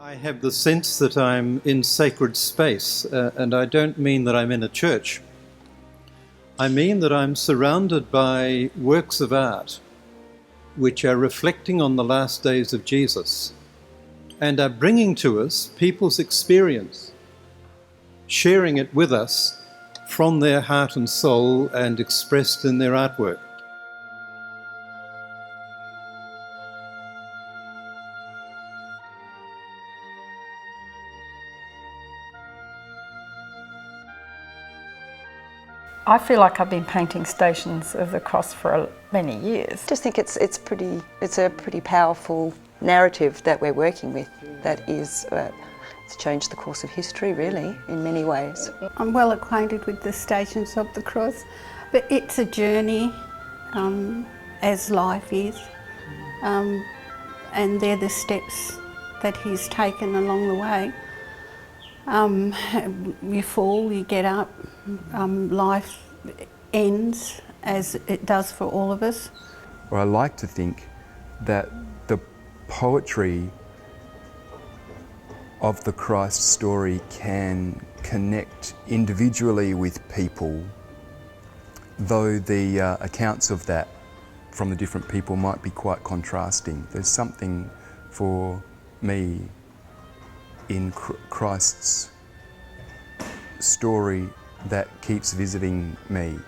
I have the sense that I'm in sacred space, and I don't mean that I'm in a church. I mean that I'm surrounded by works of art which are reflecting on the last days of Jesus and are bringing to us people's experience, sharing it with us from their heart and soul and expressed in their artwork. I feel like I've been painting Stations of the Cross for many years. I just think it's a pretty powerful narrative that we're working with that is it's changed the course of history really in many ways. I'm well acquainted with the Stations of the Cross, but it's a journey as life is, and they're the steps that he's taken along the way. You fall, you get up, life ends as it does for all of us. Well, I like to think that the poetry of the Christ story can connect individually with people, though the accounts of that from the different people might be quite contrasting. There's something for me in Christ's story that keeps visiting me.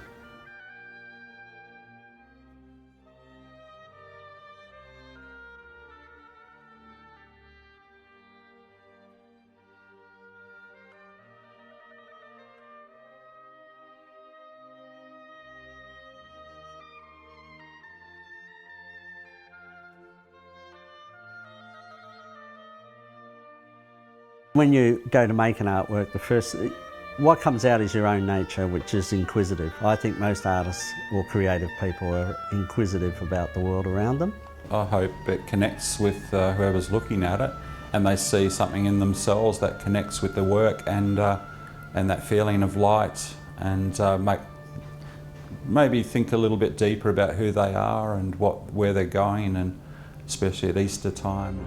When you go to make an artwork, what comes out is your own nature, which is inquisitive. I think most artists or creative people are inquisitive about the world around them. I hope it connects with whoever's looking at it and they see something in themselves that connects with the work and that feeling of light, and maybe think a little bit deeper about who they are and where they're going, and especially at Easter time.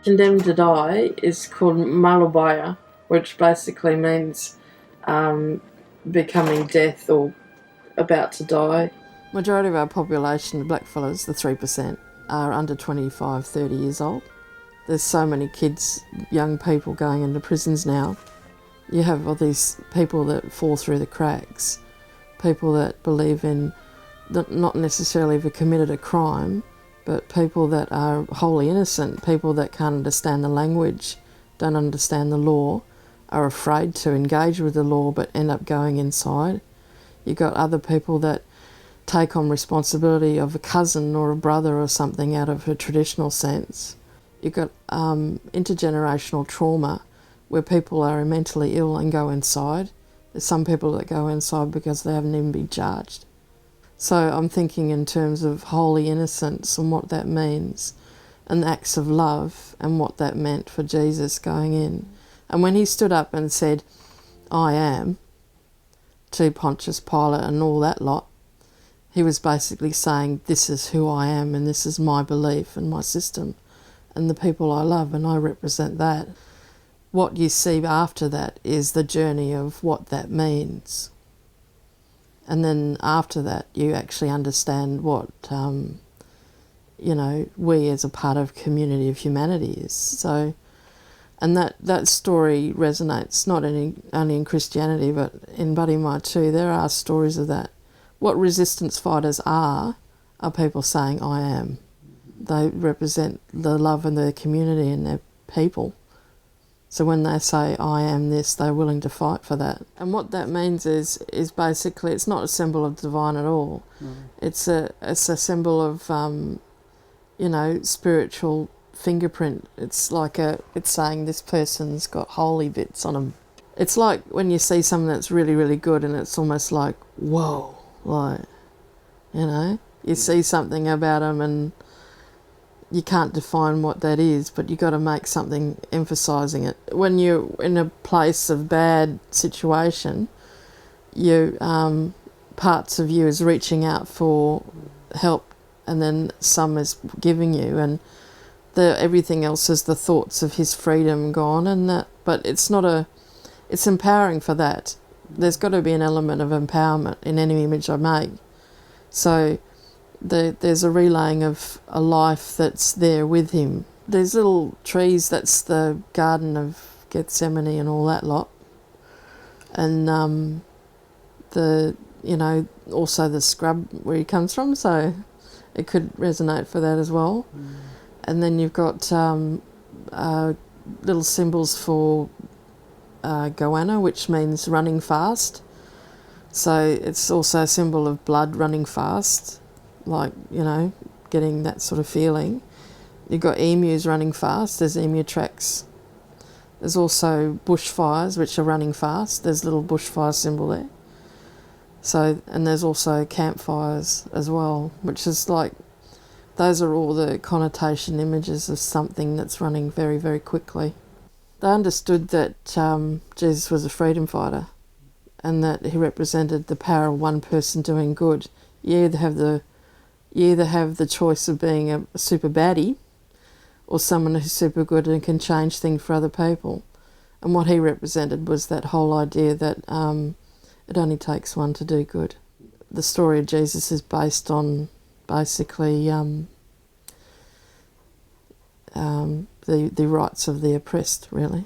Condemned to Die is called Malubaya, which basically means becoming death or about to die. Majority of our population, the blackfellas, the 3%, are under 25, 30 years old. There's so many kids, young people going into prisons now. You have all these people that fall through the cracks, people that believe in, not necessarily have committed a crime, but people that are wholly innocent, people that can't understand the language, don't understand the law, are afraid to engage with the law but end up going inside. You've got other people that take on responsibility of a cousin or a brother or something out of a traditional sense. You've got intergenerational trauma where people are mentally ill and go inside. There's some people that go inside because they haven't even been charged. So I'm thinking in terms of holy innocence and what that means, and acts of love and what that meant for Jesus going in. And when he stood up and said, "I am," to Pontius Pilate and all that lot, he was basically saying, this is who I am and this is my belief and my system and the people I love, and I represent that. What you see after that is the journey of what that means. And then after that, you actually understand what, we as a part of community of humanity is. So, and that story resonates not only in Christianity, but in Buddy Mai too. There are stories of that. What resistance fighters are people saying, I am. They represent the love in their community and their people. So when they say, I am this, they're willing to fight for that. And what that means is basically, it's not a symbol of divine at all. It's a symbol of, spiritual fingerprint. It's saying this person's got holy bits on them. It's like when you see something that's really, really good and it's almost like, whoa, you see something about them and you can't define what that is, but you've got to make something emphasising it. When you're in a place of bad situation, you parts of you is reaching out for help, and then some is giving you, and everything else is the thoughts of his freedom gone, and that. But it's not it's empowering for that. There's got to be an element of empowerment in any image I make. So there's a relaying of a life that's there with him. There's little trees, that's the Garden of Gethsemane and all that lot. And also the scrub where he comes from, so it could resonate for that as well. And then you've got little symbols for goanna, which means running fast. So it's also a symbol of blood running fast, like, getting that sort of feeling. You've got emus running fast, there's emu tracks. There's also bushfires, which are running fast. There's a little bushfire symbol there. So, and there's also campfires as well, which is like, those are all the connotation images of something that's running very, very quickly. They understood that Jesus was a freedom fighter, and that he represented the power of one person doing good. You either have the choice of being a super baddie, or someone who's super good and can change things for other people. And what he represented was that whole idea that it only takes one to do good. The story of Jesus is based on basically the rights of the oppressed, really.